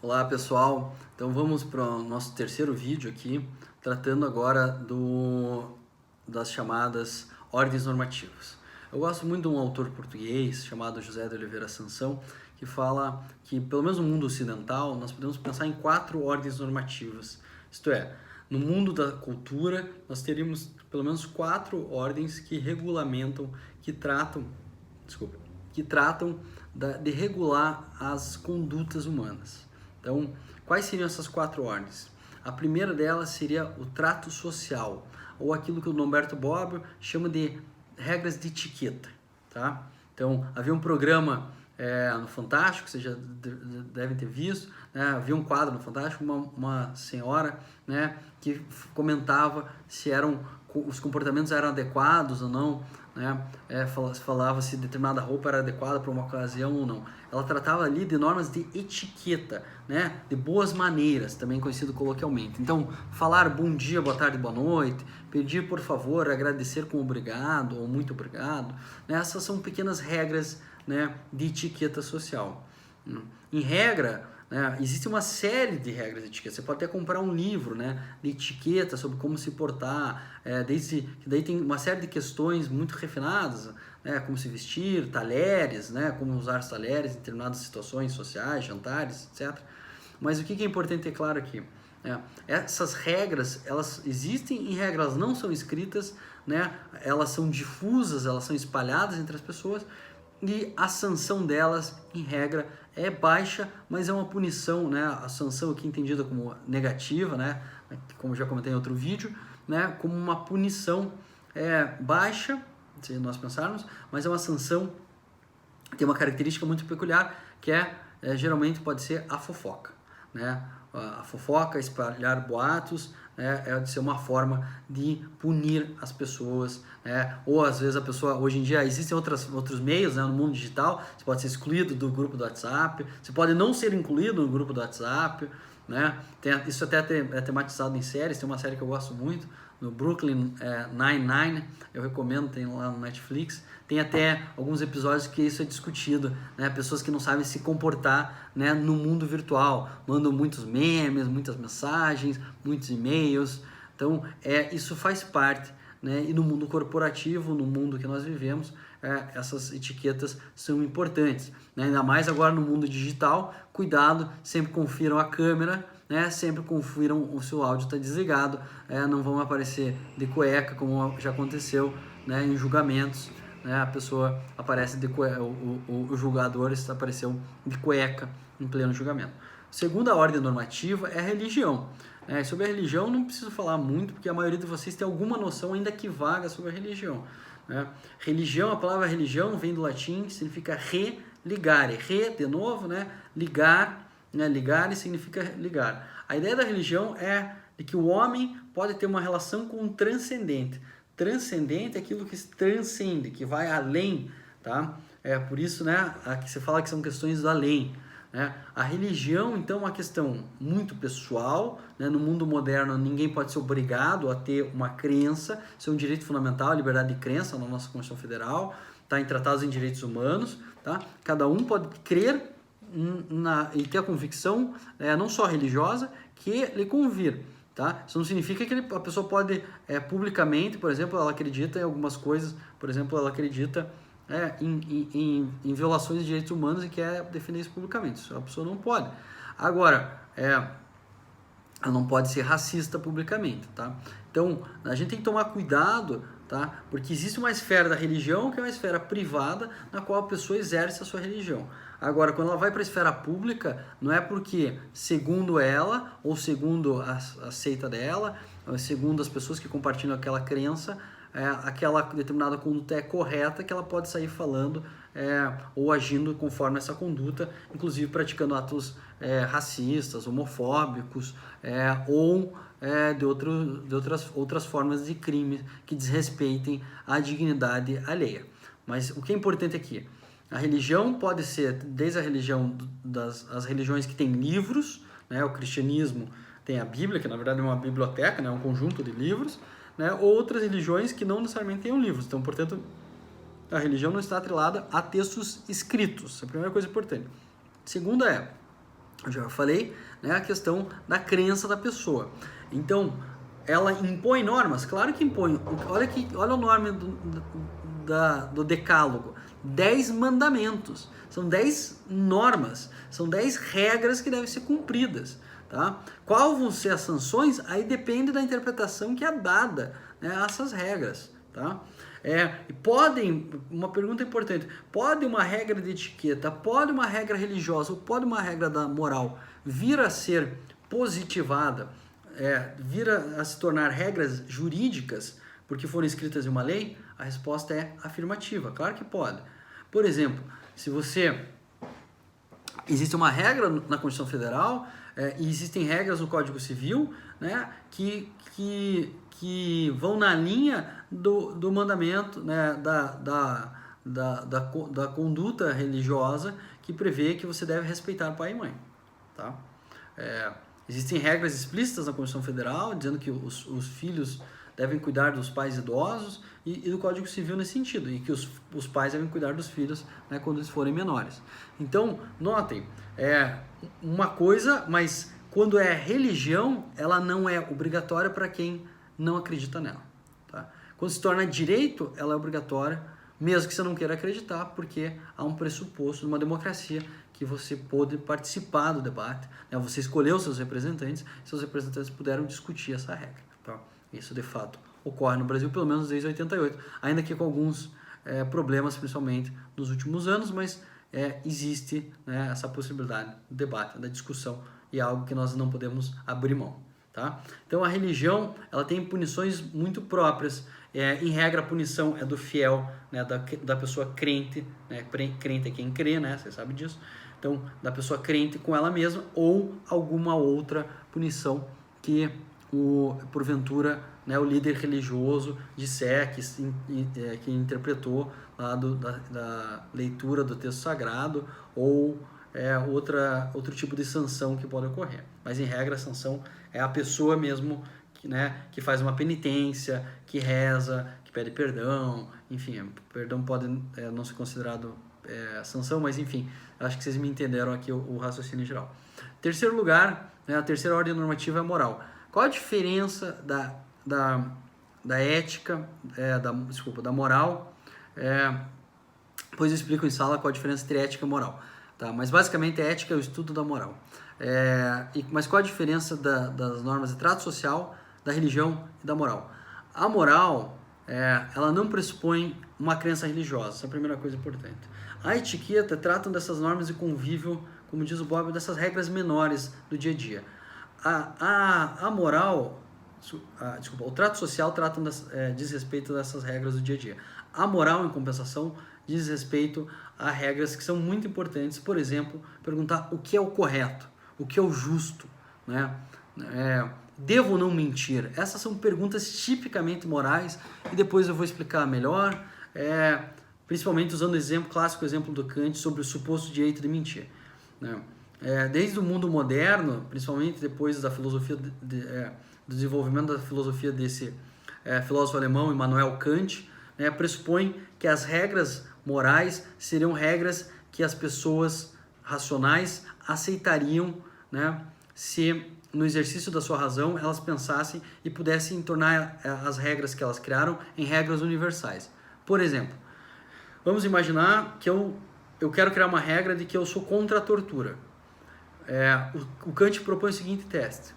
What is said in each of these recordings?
Olá pessoal, então vamos para o nosso terceiro vídeo aqui, tratando agora das chamadas ordens normativas. Eu gosto muito de um autor português chamado José de Oliveira Assunção, que fala que, pelo menos no mundo ocidental, nós podemos pensar em 4 ordens normativas. Isto é, no mundo da cultura, nós teríamos pelo menos 4 ordens que regulamentam, que tratam de regular as condutas humanas. Então, quais seriam essas 4 ordens? A primeira delas seria o trato social, ou aquilo que o Humberto Bobbio chama de regras de etiqueta, tá? Então, havia um programa no Fantástico, vocês já devem ter visto, né? Havia um quadro no Fantástico, uma senhora, né, que comentava se os comportamentos eram adequados ou não, né? Falava se determinada roupa era adequada para uma ocasião ou não. Ela tratava ali de normas de etiqueta, né? De boas maneiras, também conhecido coloquialmente. Então, falar bom dia, boa tarde, boa noite, pedir por favor, agradecer com obrigado ou muito obrigado, né? Essas são pequenas regras, né, de etiqueta social. Em regra, né, existe uma série de regras de etiqueta. Você pode até comprar um livro, né, de etiqueta sobre como se portar, desde que daí tem uma série de questões muito refinadas, né, como se vestir, talheres, né, como usar os talheres em determinadas situações sociais, jantares, etc. Mas o que é importante ter claro aqui? Essas regras, elas existem em regras, elas não são escritas, né, elas são difusas, elas são espalhadas entre as pessoas, e a sanção delas, em regra, é baixa, mas é uma punição, né? A sanção aqui entendida como negativa, né? Como já comentei em outro vídeo, né? Como uma punição baixa, se nós pensarmos, mas é uma sanção que tem uma característica muito peculiar, que geralmente pode ser a fofoca, né? A fofoca, espalhar boatos, é de ser uma forma de punir as pessoas, ou às vezes a pessoa, hoje em dia existem outros meios, né, no mundo digital, você pode ser excluído do grupo do WhatsApp, você pode não ser incluído no grupo do WhatsApp, né? Isso até é tematizado em séries, tem uma série que eu gosto muito, no Brooklyn Nine-Nine, eu recomendo, tem lá no Netflix, tem até alguns episódios que isso é discutido, né? Pessoas que não sabem se comportar, né, no mundo virtual, mandam muitos memes, muitas mensagens, muitos e-mails, então isso faz parte, né? E no mundo corporativo, no mundo que nós vivemos, essas etiquetas são importantes, né? Ainda mais agora no mundo digital, cuidado, sempre confiram a câmera, né? Sempre confiram se o áudio está desligado, não vão aparecer de cueca, como já aconteceu, né, em julgamentos, né? A pessoa aparece de cueca, o julgador apareceu de cueca em pleno julgamento. Segunda ordem normativa é a religião. Sobre a religião não preciso falar muito, porque a maioria de vocês tem alguma noção ainda que vaga sobre a religião, né? Religião, a palavra religião vem do latim, significa religare, de novo, né? Ligar, né? Ligare significa ligar. A ideia da religião é de que o homem pode ter uma relação com o transcendente. Transcendente é aquilo que transcende, que vai além, tá? Por isso, né, aqui você fala que são questões do além, né? A religião, então, é uma questão muito pessoal, né? No mundo moderno, ninguém pode ser obrigado a ter uma crença, isso é um direito fundamental, a liberdade de crença na nossa Constituição Federal, está em tratados em direitos humanos, tá? Cada um pode crer e ter a convicção, não só religiosa, que lhe convir. Tá? Isso não significa que a pessoa pode publicamente, por exemplo, ela acredita em algumas coisas, por exemplo, ela acredita em violações de direitos humanos e quer defender isso publicamente. Isso a pessoa não pode. Agora, ela não pode ser racista publicamente, tá? Então, a gente tem que tomar cuidado, tá? Porque existe uma esfera da religião que é uma esfera privada na qual a pessoa exerce a sua religião. Agora, quando ela vai para a esfera pública, não é porque, segundo ela, ou segundo a seita dela, ou segundo as pessoas que compartilham aquela crença, aquela determinada conduta é correta, que ela pode sair falando ou agindo conforme essa conduta, inclusive praticando atos racistas, homofóbicos, ou de outras formas de crime que desrespeitem a dignidade alheia. Mas o que é importante aqui? A religião pode ser desde a religião as religiões que têm livros, né? O cristianismo tem a Bíblia, que na verdade é uma biblioteca, né? Um conjunto de livros, né? Ou outras religiões que não necessariamente tenham livros. Então, portanto, a religião não está atrelada a textos escritos. É a primeira coisa importante. Segunda eu já falei, né, a questão da crença da pessoa. Então, ela impõe normas? Claro que impõe. Olha o nome do decálogo. 10 mandamentos. São 10 normas. São 10 regras que devem ser cumpridas. Tá? Qual vão ser as sanções? Aí depende da interpretação que é dada, né, a essas regras. Tá? Uma pergunta importante, pode uma regra de etiqueta, pode uma regra religiosa, ou pode uma regra da moral vir a ser positivada, vir a se tornar regras jurídicas porque foram escritas em uma lei? A resposta é afirmativa, claro que pode. Por exemplo, se você... Existe uma regra na Constituição Federal, e existem regras no Código Civil, né, que vão na linha do mandamento, né, da conduta religiosa, que prevê que você deve respeitar pai e mãe. Tá? Existem regras explícitas na Constituição Federal, dizendo que os filhos devem cuidar dos pais idosos, e do Código Civil nesse sentido, e que os pais devem cuidar dos filhos, né, quando eles forem menores. Então, notem, uma coisa, mas quando é religião, ela não é obrigatória para quem não acredita nela. Tá? Quando se torna direito, ela é obrigatória, mesmo que você não queira acreditar, porque há um pressuposto de uma democracia que você pode participar do debate, né? Você escolheu seus representantes puderam discutir essa regra. Tá? Isso, de fato, ocorre no Brasil, pelo menos desde 88, ainda que com alguns problemas, principalmente nos últimos anos, mas existe, né, essa possibilidade do debate, da discussão, e é algo que nós não podemos abrir mão. Tá? Então, a religião, ela tem punições muito próprias. Em regra, a punição é do fiel, né, da pessoa crente, né? Crente é quem crê, né? Você sabe disso. Então, da pessoa crente com ela mesma, ou alguma outra punição que porventura, né, o líder religioso disser que interpretou lá da leitura do texto sagrado, ou outro tipo de sanção que pode ocorrer. Mas, em regra, a sanção é a pessoa mesmo que faz uma penitência, que reza, que pede perdão, enfim, perdão pode não ser considerado sanção, mas enfim, acho que vocês me entenderam aqui o raciocínio geral. Terceiro lugar, né, a terceira ordem normativa é a moral. Qual a diferença da ética, da moral? Depois eu explico em sala qual a diferença entre ética e moral. Tá? Mas basicamente a ética é o estudo da moral. Mas qual a diferença das normas de trato social, da religião e da moral? A moral, ela não pressupõe uma crença religiosa, essa é a primeira coisa importante. A etiqueta tratam dessas normas de convívio, como diz o Bob, dessas regras menores do dia a dia. A moral, o trato social diz respeito dessas regras do dia a dia. A moral, em compensação, diz respeito a regras que são muito importantes, por exemplo, perguntar o que é o correto, o que é o justo, né? Devo ou não mentir? Essas são perguntas tipicamente morais, e depois eu vou explicar melhor, principalmente usando o clássico exemplo do Kant sobre o suposto direito de mentir, né? Desde o mundo moderno, principalmente depois da filosofia do desenvolvimento da filosofia desse filósofo alemão, Immanuel Kant, né, pressupõe que as regras morais seriam regras que as pessoas racionais aceitariam, né, se no exercício da sua razão elas pensassem e pudessem tornar as regras que elas criaram em regras universais. Por exemplo, vamos imaginar que eu quero criar uma regra de que eu sou contra a tortura. O Kant propõe o seguinte teste.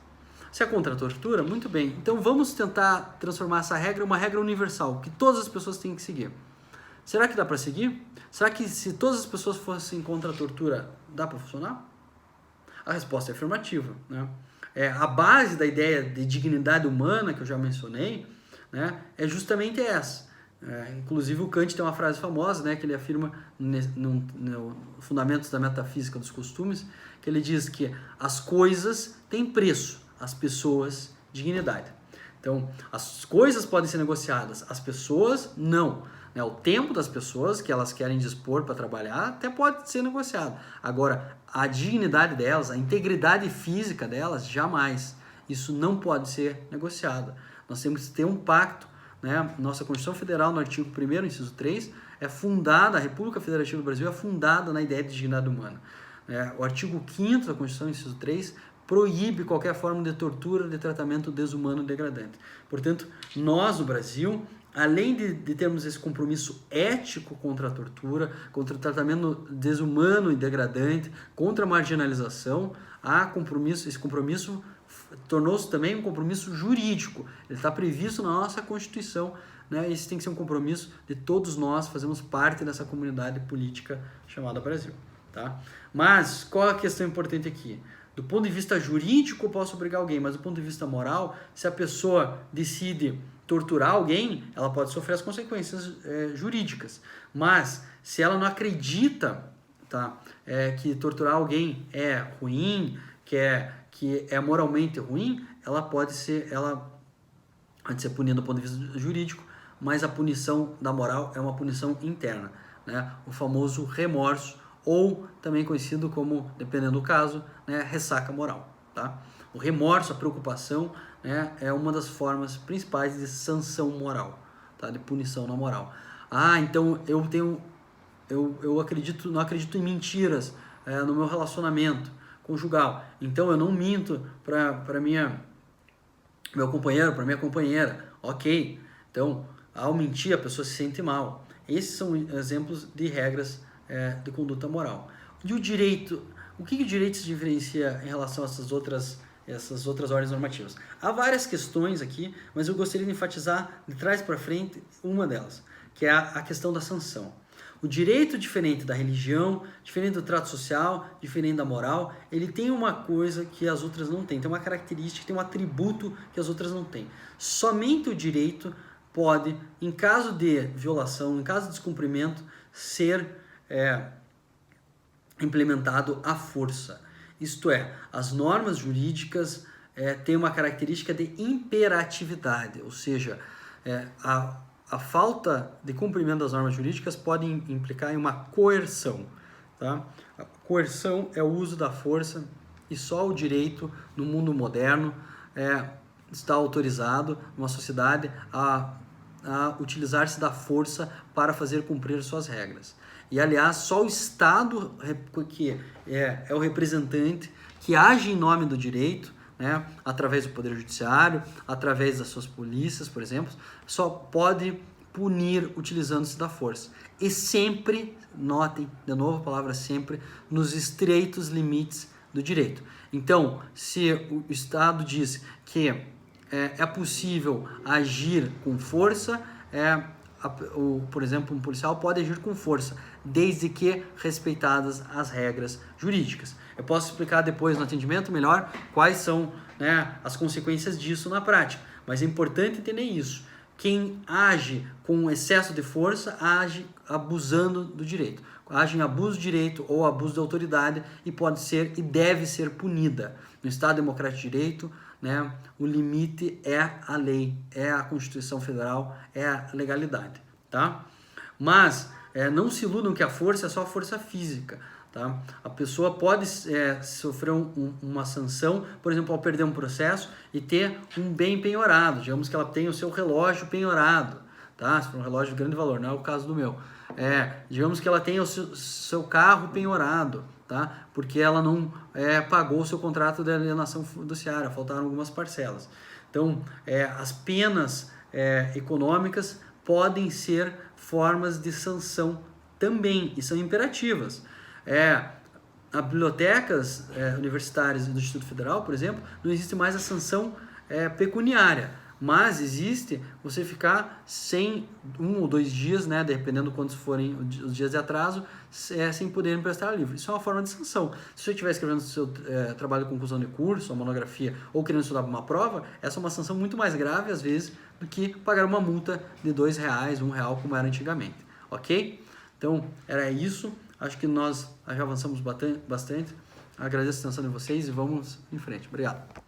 Se é contra a tortura, muito bem. Então vamos tentar transformar essa regra em uma regra universal, que todas as pessoas têm que seguir. Será que dá para seguir? Será que se todas as pessoas fossem contra a tortura, dá para funcionar? A resposta é afirmativa, né? A base da ideia de dignidade humana, que eu já mencionei, né, é justamente essa. Inclusive o Kant tem uma frase famosa, né, que ele afirma no Fundamentos da Metafísica dos Costumes, que ele diz que as coisas têm preço, as pessoas, dignidade. Então, as coisas podem ser negociadas, as pessoas não. O tempo das pessoas que elas querem dispor para trabalhar até pode ser negociado. Agora, a dignidade delas, a integridade física delas, jamais. Isso não pode ser negociado. Nós temos que ter um pacto, né? Nossa Constituição Federal, no artigo 1º, inciso 3, a República Federativa do Brasil é fundada na ideia de dignidade humana. O artigo 5º da Constituição, inciso 3, proíbe qualquer forma de tortura, de tratamento desumano e degradante. Portanto, nós, no Brasil, além de termos esse compromisso ético contra a tortura, contra o tratamento desumano e degradante, contra a marginalização, esse compromisso tornou-se também um compromisso jurídico. Ele está previsto na nossa Constituição, né? Esse tem que ser um compromisso de todos nós, fazemos parte dessa comunidade política chamada Brasil. Tá? Mas qual a questão importante aqui? Do ponto de vista jurídico eu posso obrigar alguém, mas do ponto de vista moral, se a pessoa decide torturar alguém, ela pode sofrer as consequências jurídicas. Mas se ela não acredita, tá, que torturar alguém é ruim, que é moralmente ruim, ela pode ser punida do ponto de vista jurídico, mas a punição da moral é uma punição interna, né? O famoso remorso, ou também conhecido como, dependendo do caso, né, ressaca moral. Tá? O remorso, a preocupação, né, é uma das formas principais de sanção moral, tá? De punição na moral. Então eu não acredito em mentiras no meu relacionamento conjugal, então eu não minto para meu companheiro, para minha companheira, ok? Então, ao mentir a pessoa se sente mal. Esses são exemplos de regras de conduta moral. E o direito, o que o direito se diferencia em relação a essas outras ordens normativas? Há várias questões aqui, mas eu gostaria de enfatizar de trás para frente uma delas, que é a questão da sanção. O direito, diferente da religião, diferente do trato social, diferente da moral, ele tem uma coisa que as outras não têm, tem uma característica, tem um atributo que as outras não têm. Somente o direito pode, em caso de violação, em caso de descumprimento, ser implementado à força. Isto é, as normas jurídicas têm uma característica de imperatividade, ou seja, a falta de cumprimento das normas jurídicas pode implicar em uma coerção. Tá? A coerção é o uso da força e só o direito, no mundo moderno, está autorizado, numa sociedade, a utilizar-se da força para fazer cumprir suas regras. E, aliás, só o Estado, que é o representante, que age em nome do direito, né, através do Poder Judiciário, através das suas polícias, por exemplo, só pode punir utilizando-se da força. E sempre, notem, de novo a palavra sempre, nos estreitos limites do direito. Então, se o Estado diz que é possível agir com força, por exemplo, um policial pode agir com força, desde que respeitadas as regras jurídicas. Eu posso explicar depois no atendimento melhor quais são, né, as consequências disso na prática, mas é importante entender isso. Quem age com excesso de força age abusando do direito, age em abuso de direito ou abuso de autoridade e pode ser e deve ser punida. No Estado Democrático de Direito, né, o limite é a lei, é a Constituição Federal, é a legalidade, tá? Mas não se iludam que a força é só a força física, tá? A pessoa pode sofrer uma sanção, por exemplo, ao perder um processo e ter um bem penhorado, digamos que ela tenha o seu relógio penhorado, tá? Se for um relógio de grande valor, não é o caso do meu. Digamos que ela tenha o seu carro penhorado, tá? Porque ela não pagou o seu contrato de alienação fiduciária, faltaram algumas parcelas. Então, as penas econômicas podem ser formas de sanção também, e são imperativas. As bibliotecas universitárias do Instituto Federal, por exemplo, não existe mais a sanção pecuniária, mas existe você ficar sem 1 ou 2 dias, né, dependendo de quantos forem os dias de atraso, sem poder emprestar livro. Isso é uma forma de sanção. Se você estiver escrevendo seu trabalho de conclusão de curso, uma monografia, ou querendo estudar para uma prova, essa é uma sanção muito mais grave, às vezes, do que pagar uma multa de R$2, R$1, como era antigamente. Ok? Então, era isso. Acho que nós já avançamos bastante. Agradeço a atenção de vocês e vamos em frente. Obrigado.